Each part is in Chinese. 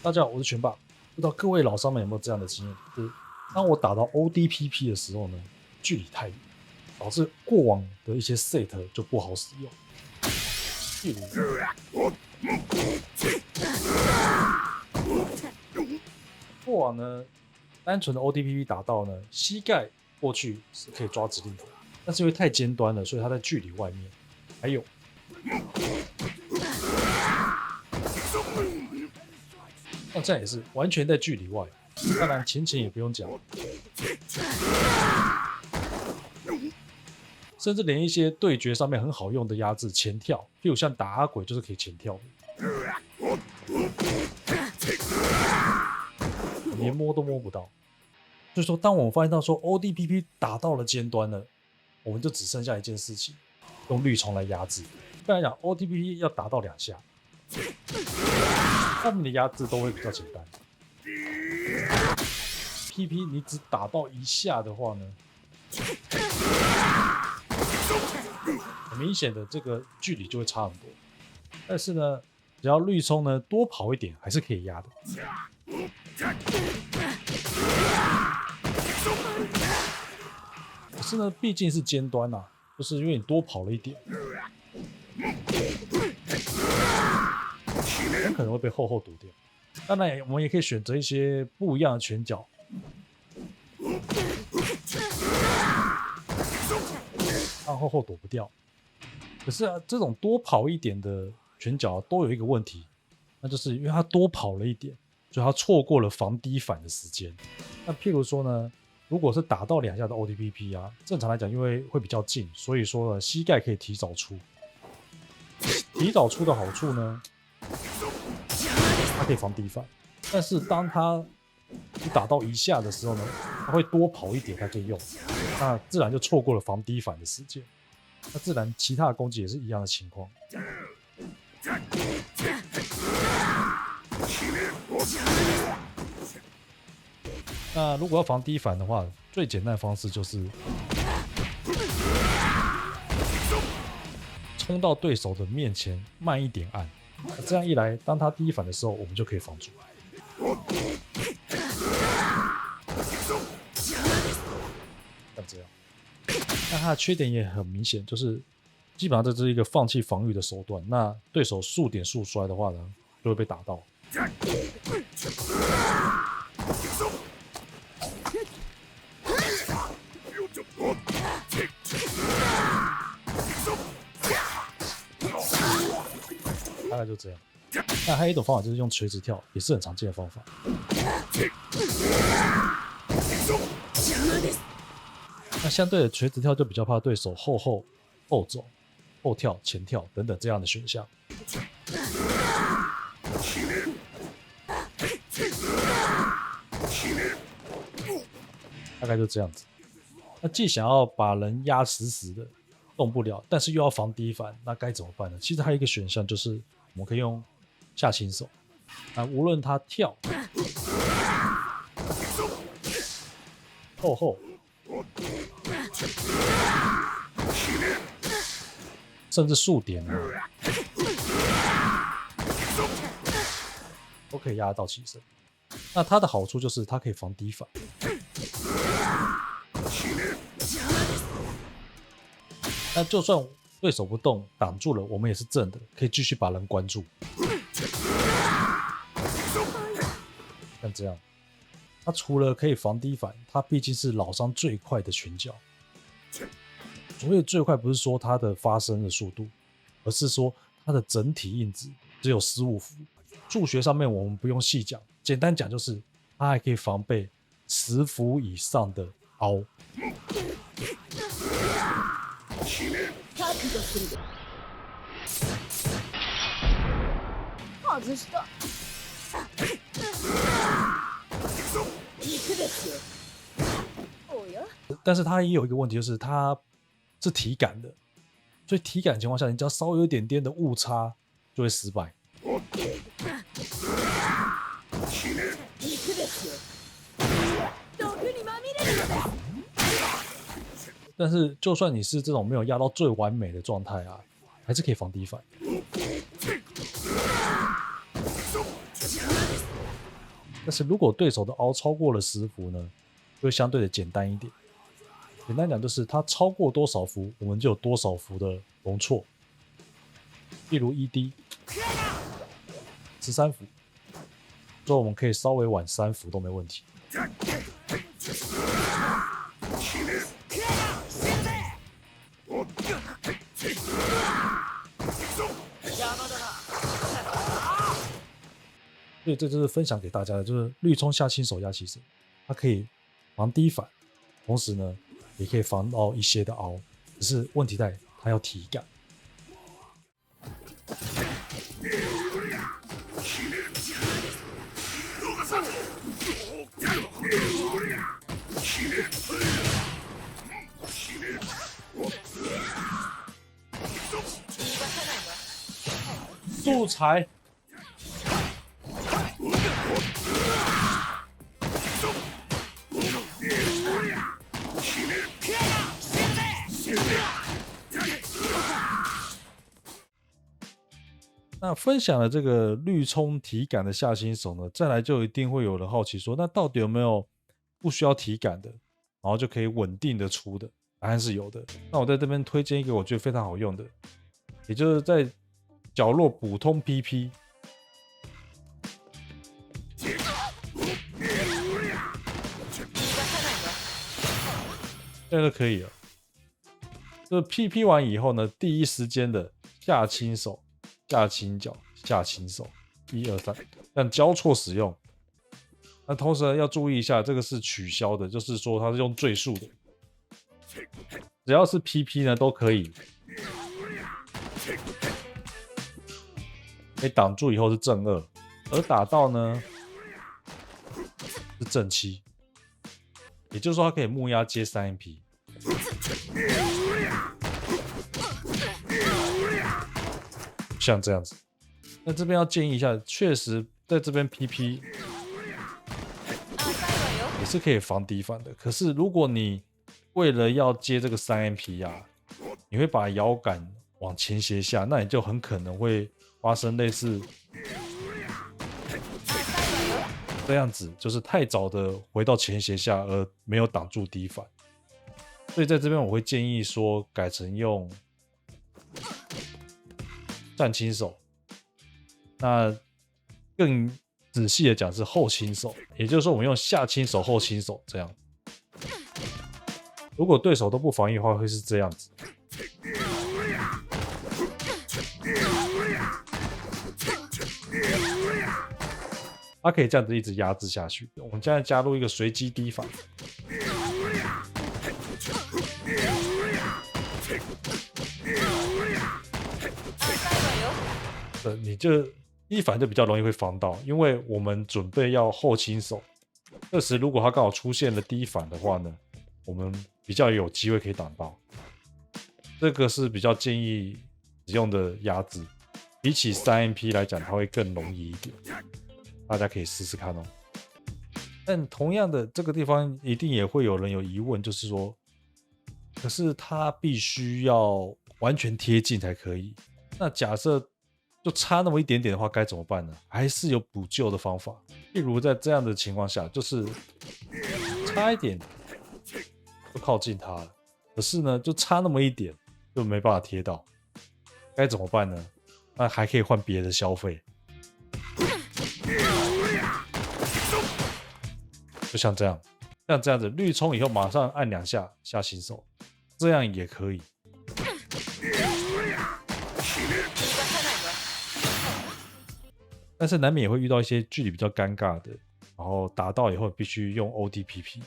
大家好，我是全爸。不知道各位老商们有沒有這樣的經驗？就是當我打到 ODPP 的時候呢，距離太遠，導致過往的一些 set 就不好使用。例如，過往呢，單純的 ODPP 打到呢，膝蓋過去是可以抓指令的，但是因為太尖端了，所以它在距離外面。還有，那這樣也是完全在距離外。當然前也不用講，甚至連一些對決上面很好用的壓制前跳，譬如像打阿鬼就是可以前跳的，連摸都摸不到。所以說，當我們發現到說 ODPP 打到了尖端了，我們就只剩下一件事情，用綠蟲來壓制。不然講 ODPP 要打到2下，後面的壓制都會比較簡單。PP 你只打到1下的話呢，很明顯的這個距離就會差很多。但是呢，只要綠衝呢多跑一點，還是可以壓的。可是呢，畢竟是尖端啊，就是因為你多跑了一點，很可能會被厚厚堵掉。當然，我們也可以選擇一些不一樣的拳腳，让厚厚躲不掉。可是啊，这種多跑一點的拳腳都有一個問題，那就是因為他多跑了一點，所以他錯過了防低反的時間。那譬如說呢，如果是打到2下的 ODPP 啊，正常來講，因為會比較近，所以說呢，膝蓋可以提早出。提早出的好處呢，它可以防低反。但是當它打到1下的時候呢，它會多跑一點才可以用，那自然就錯過了防低反的時間。那自然其他的攻擊也是一樣的情況。那如果要防低反的話，最簡單的方式就是衝到對手的面前慢一點按，這樣一來，當他低反的時候，我們就可以防住。像這樣，那它的缺點也很明顯，就是基本上這是一個放棄防禦的手段。那對手數點數摔的話呢，就會被打到。大概就這樣。那還有一種方法就是用垂直跳，也是很常見的方法。那相對的垂直跳就比較怕對手後走、後跳、前跳等等這樣的選項。大概就這樣子。那既想要把人壓死死的動不了，但是又要防低反，那該怎麼辦呢？其實還有一個選項就是我們可以用下輕手。啊，無論他跳、後，甚至數點呢，都可以壓到起身。那它的好處就是它可以防低反。那就算对手不動，擋住了，我們也是正的，可以繼續把人關住。像這樣，它除了可以防低反，它畢竟是老傷最快的拳腳。所謂最快，不是說它的發生的速度，而是說它的整體印子只有15伏。數學上面我們不用細講，簡單講就是它還可以防備10伏以上的凹。但是它也有一個問題，就是它是體感的，所以體感的情況下，你只要稍微有一點點的誤差就會失敗。但是就算你是這種沒有壓到最完美的狀態啊，還是可以防低反。但是如果對手的凹超過了10伏呢，就會相對的簡單一點。簡單講就是它超過多少伏，我們就有多少伏的容錯。例如 ED 13伏，所以我們可以稍微晚3伏都沒問題。所以这就是分享給大家的，就是綠衝下輕手壓其實它可以防低反，同時呢也可以防到一些的凹，只是問題在它要體感。素材。那分享了這個綠衝體感的下輕手呢，再來就一定會有人好奇說，那到底有沒有不需要體感的，然後就可以穩定的出的？答案是有的。那我在這邊推薦一個我覺得非常好用的，也就是在角落補通 PP。這個可以了。這 PP 完以後呢，第一時間的下輕手、下輕腳、下輕手，1、2、3，這樣交錯使用。那同時呢要注意一下，這個是取消的，就是說它是用最速的，只要是 PP 呢都可以。擋住以後是正2，而打到呢是正7，也就是說它可以木壓接3MP。像這樣子，那這邊要建議一下，確實在這邊 PP 也是可以防低反的。可是如果你為了要接這個3MP 啊，你會把搖桿往前斜下，那你就很可能會發生類似這樣子，就是太早的回到前斜下而沒有擋住低反。所以在這邊我會建議說，改成用站輕手，那更仔細的講是後輕手，也就是說我們用下輕手後輕手這樣。如果對手都不防禦的話，會是這樣子。它可以這樣子一直壓制下去。我們現在加入一個隨機低反。你就低反就比較容易會防到，因為我們準備要後輕手，這時如果他剛好出現了低反的話呢，我們比較有機會可以擋到。這個是比較建議使用的壓制，比起3MP 來講，它會更容易一點，大家可以試試看哦。但同樣的，這個地方一定也會有人有疑問，就是說，可是它必須要完全貼近才可以。那假設就差那麼一點點的話，該怎麼辦呢？還是有補救的方法。例如在這樣的情況下，就是差一點就靠近它了，可是呢，就差那麼一點就沒辦法貼到，該怎麼辦呢？那還可以換別的消費，就像這樣，像這樣子綠衝以後馬上按2下下輕手，這樣也可以。但是難免也會遇到一些距離比較尷尬的，然後打到以後必須用 ODPP。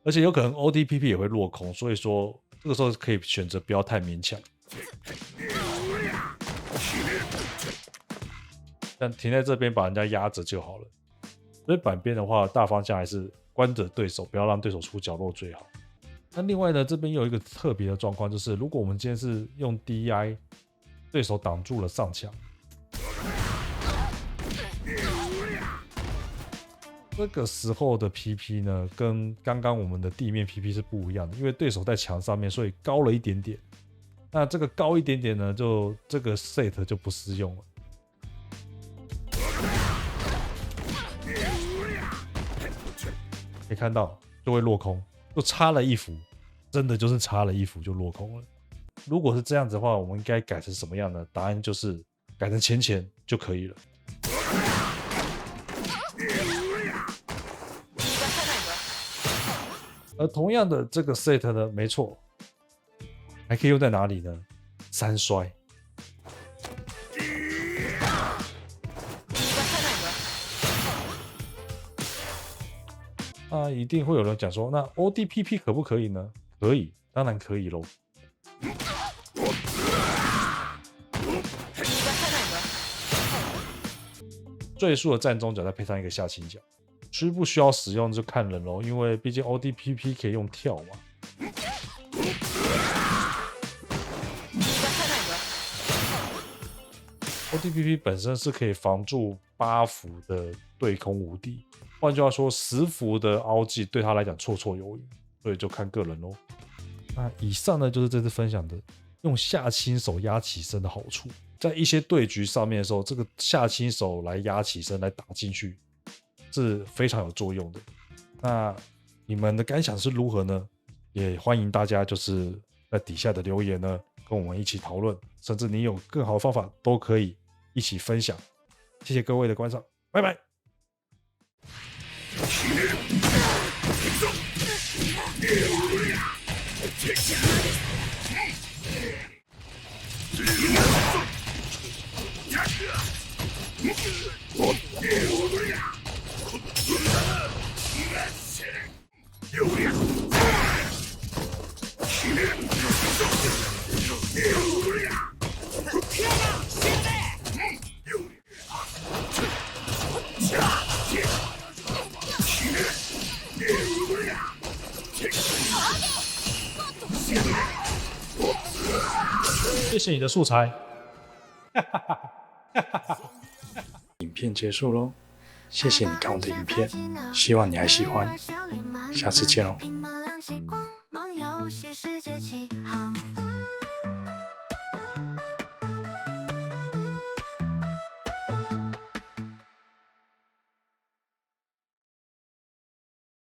而且有可能 ODPP 也會落空，所以說這個時候可以選擇不要太勉強。但停在這邊把人家壓着就好了。所以板邊的話，大方向還是關着對手，不要讓對手出角落最好。那另外呢，這邊有一個特別的狀況，就是如果我們今天是用 DI， 對手擋住了上牆，這個時候的 PP 呢，跟剛剛我們的地面 PP 是不一樣的，因為對手在牆上面，所以高了一點點。那這個高一點點呢，就這個 set 就不適用了。可以看到就會落空，就差了一幅，真的就是差了一幅就落空了。如果是這樣子的話，我們應該改成什麼樣呢？答案就是改成錢錢就可以了。而同樣的這個 set 呢，沒錯，還可以用在哪裡呢？三衰。一定會有人講說，那 ODPP 可不可以呢？可以，當然可以嘍。最速的站中腳再配上一個下傾角，需不需要使用就看人嘍，因為畢竟 ODPP 可以用跳嘛。ODPP 本身是可以防住8伏的對空无敵。換句話說，10伏的凹技對他來講綽綽有餘，所以就看個人嘍。那以上呢，就是這次分享的用下輕手壓起身的好處。在一些對局上面的時候，這個下輕手來壓起身來打進去是非常有作用的。那你們的感想是如何呢？也歡迎大家就是在底下的留言呢，跟我們一起討論，甚至你有更好的方法都可以一起分享。謝謝各位的觀賞，拜拜。謝謝你的素材。影片結束嘍，謝謝你看我的影片，希望你還喜歡，下次見嘍。